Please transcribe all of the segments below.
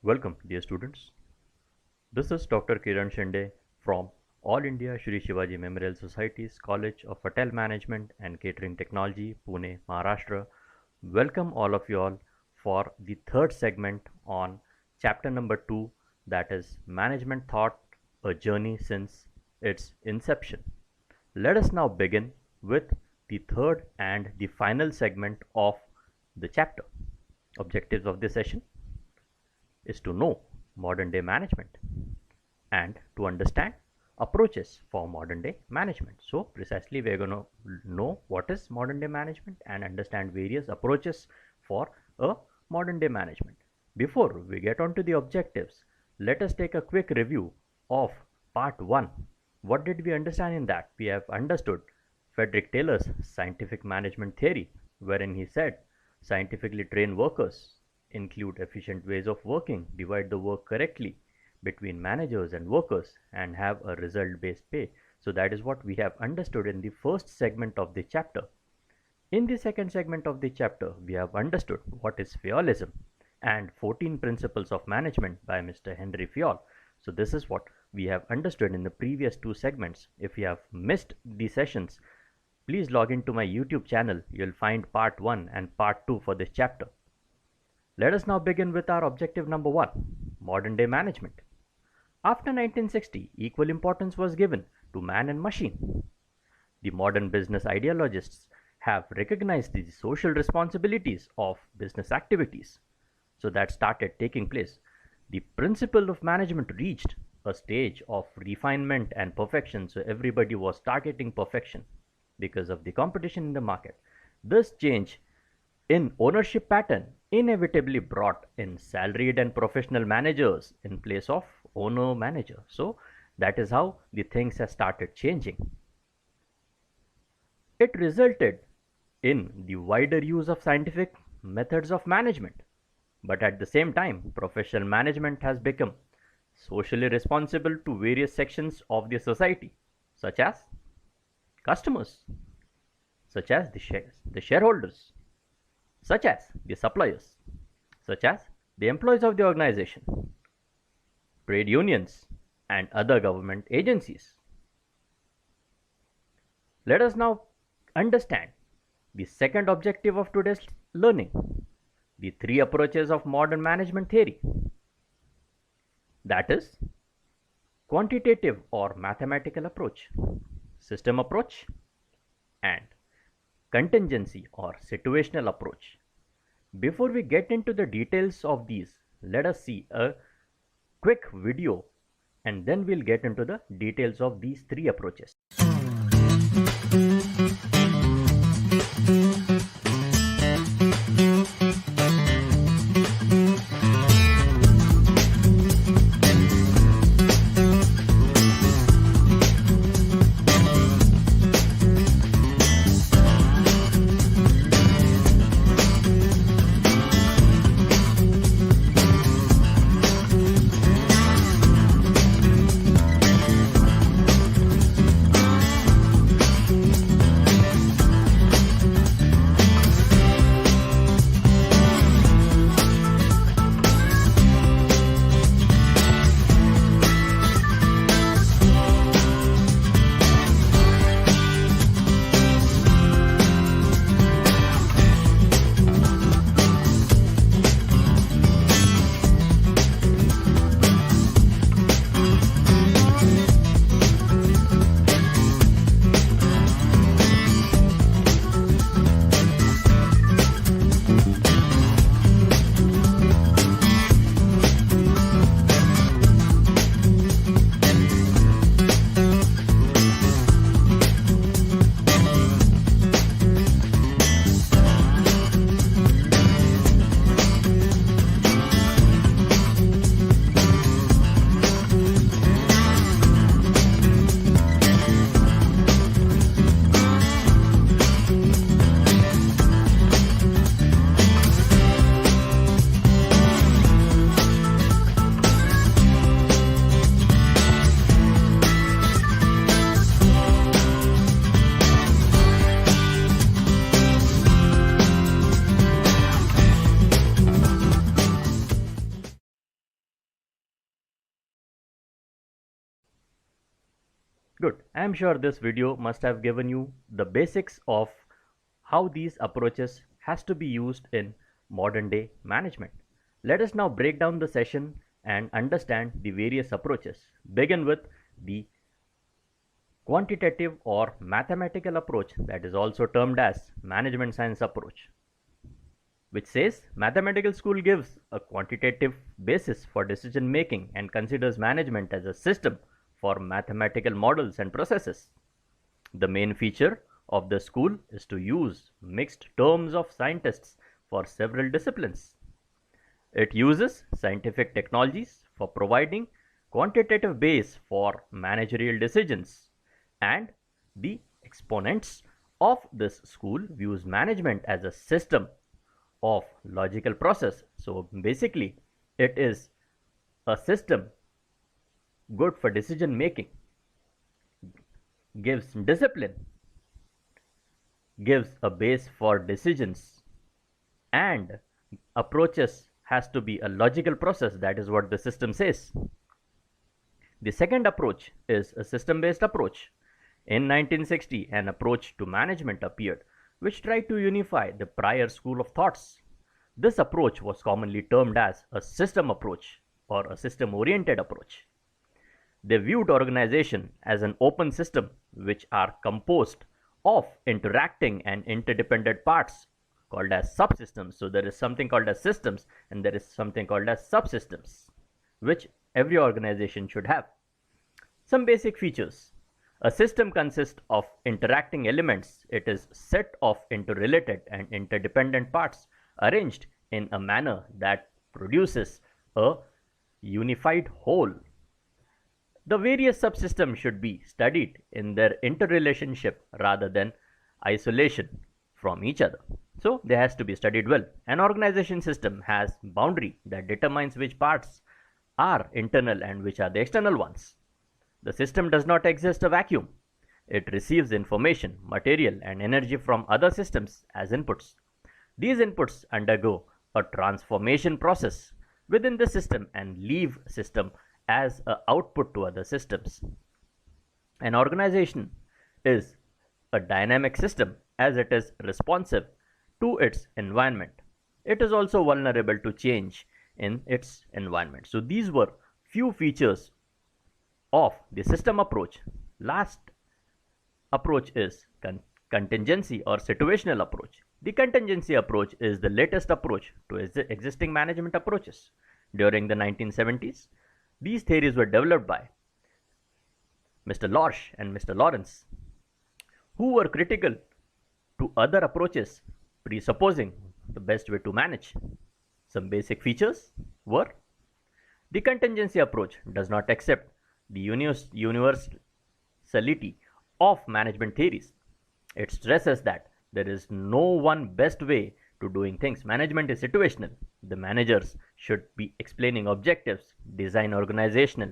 Welcome, dear students. This is Dr. Kiran Shinde from All India Shri Shivaji Memorial Society's College of Hotel Management and Catering Technology, Pune, Maharashtra. Welcome all of you all for the third segment on chapter number 2, that is Management Thought, a Journey Since Its Inception. Let us now begin with the third and the final segment of the chapter. Objectives of this session is to know modern day management and to understand approaches for modern day management. So precisely we're going to know what is modern day management and understand various approaches for a modern day management. Before we get on to the objectives, let us take a quick review of part 1. What did we understand in that? We have understood Frederick Taylor's scientific management theory, wherein he said scientifically trained workers include efficient ways of working, divide the work correctly between managers and workers, and have a result-based pay. So that is what we have understood in the first segment of the chapter. In the second segment of the chapter, we have understood what is Fayyolism and 14 Principles of Management by Mr. Henry Fayol. So this is what we have understood in the previous two segments. If you have missed the sessions, please log into my YouTube channel. You'll find part 1 and part 2 for this chapter. Let us now begin with our objective number 1, modern day management. After 1960, equal importance was given to man and machine. The modern business ideologists have recognized the social responsibilities of business activities. So that started taking place. The principle of management reached a stage of refinement and perfection. So everybody was targeting perfection because of the competition in the market. This change in ownership pattern inevitably brought in salaried and professional managers in place of owner manager. So that is how the things have started changing. It resulted in the wider use of scientific methods of management, but at the same time professional management has become socially responsible to various sections of the society, such as customers, such as the shareholders, such as the suppliers, such as the employees of the organization, trade unions, and other government agencies. Let us now understand the second objective of today's learning, the 3 approaches of modern management theory. That is quantitative or mathematical approach, system approach, and contingency or situational approach. Before we get into the details of these, let us see a quick video and then we'll get into the details of these 3 approaches. Good. I am sure this video must have given you the basics of how these approaches has to be used in modern day management. Let us now break down the session and understand the various approaches. Begin with the quantitative or mathematical approach, that is also termed as management science approach, which says mathematical school gives a quantitative basis for decision making and considers management as a system for mathematical models and processes. The main feature of the school is to use mixed terms of scientists for several disciplines. It uses scientific technologies for providing quantitative base for managerial decisions, and the exponents of this school views management as a system of logical process. So basically it is a system good for decision making, gives discipline, gives a base for decisions, and approaches has to be a logical process. That is what the system says. The second approach is a system-based approach. In 1960, an approach to management appeared which tried to unify the prior school of thoughts. This approach was commonly termed as a system approach or a system-oriented approach. They viewed organization as an open system which are composed of interacting and interdependent parts called as subsystems. So there is something called as systems and there is something called as subsystems, which every organization should have. Some basic features. A system consists of interacting elements. It is set of interrelated and interdependent parts arranged in a manner that produces a unified whole. The various subsystems should be studied in their interrelationship rather than isolation from each other. So they has to be studied well. An organization system has boundary that determines which parts are internal and which are the external ones. The system does not exist a vacuum. It receives information, material, and energy from other systems as inputs. These inputs undergo a transformation process within the system and leave system as an output to other systems. An organization is a dynamic system as it is responsive to its environment. It is also vulnerable to change in its environment. So these were few features of the system approach. Last approach is contingency or situational approach. The contingency approach is the latest approach to existing management approaches. During the 1970s, these theories were developed by Mr. Lorsch and Mr. Lawrence, who were critical to other approaches, presupposing the best way to manage. Some basic features were: the contingency approach does not accept the universality of management theories. It stresses that there is no one best way to doing things. Management is situational. The managers should be explaining objectives, design organizational,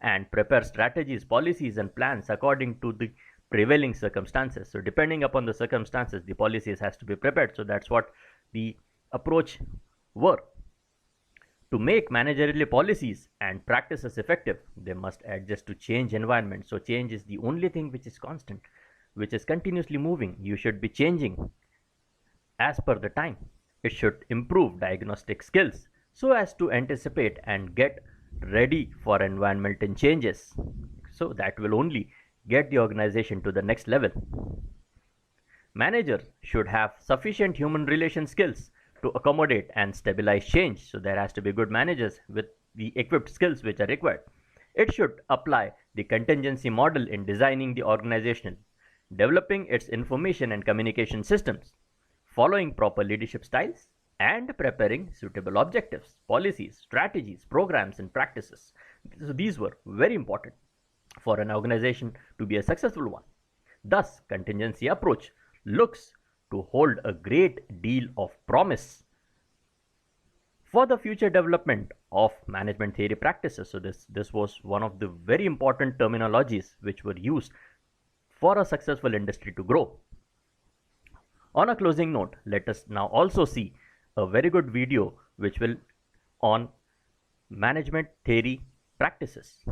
and prepare strategies, policies, and plans according to the prevailing circumstances. So depending upon the circumstances, the policies has to be prepared. So that's what the approach were. To make managerial policies and practices effective, they must adjust to change environment. So change is the only thing which is constant, which is continuously moving. You should be changing as per the time. It should improve diagnostic skills so as to anticipate and get ready for environmental changes. So that will only get the organization to the next level. Managers should have sufficient human relation skills to accommodate and stabilize change. So there has to be good managers with the equipped skills which are required. It should apply the contingency model in designing the organization, developing its information and communication systems, following proper leadership styles, and preparing suitable objectives, policies, strategies, programs, and practices. So these were very important for an organization to be a successful one. Thus, contingency approach looks to hold a great deal of promise for the future development of management theory practices. So this was one of the very important terminologies which were used for a successful industry to grow. On a closing note, let us now also see a very good video which will on management theory practices.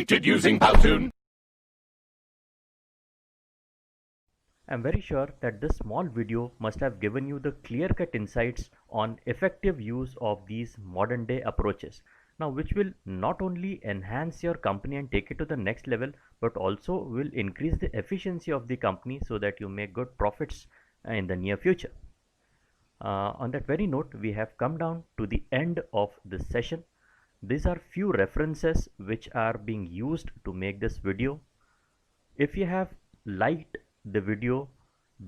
created using Powtoon. I'm very sure that this small video must have given you the clear-cut insights on effective use of these modern-day approaches. Now, which will not only enhance your company and take it to the next level, but also will increase the efficiency of the company so that you make good profits in the near future. On that very note, we have come down to the end of this session. These are few references which are being used to make this video. If you have liked the video,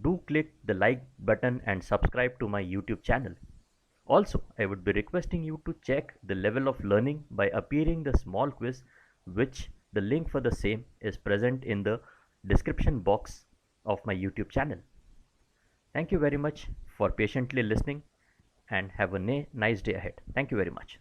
do click the like button and subscribe to my YouTube channel. Also, I would be requesting you to check the level of learning by appearing the small quiz, which the link for the same is present in the description box of my YouTube channel. Thank you very much for patiently listening and have a nice day ahead. Thank you very much.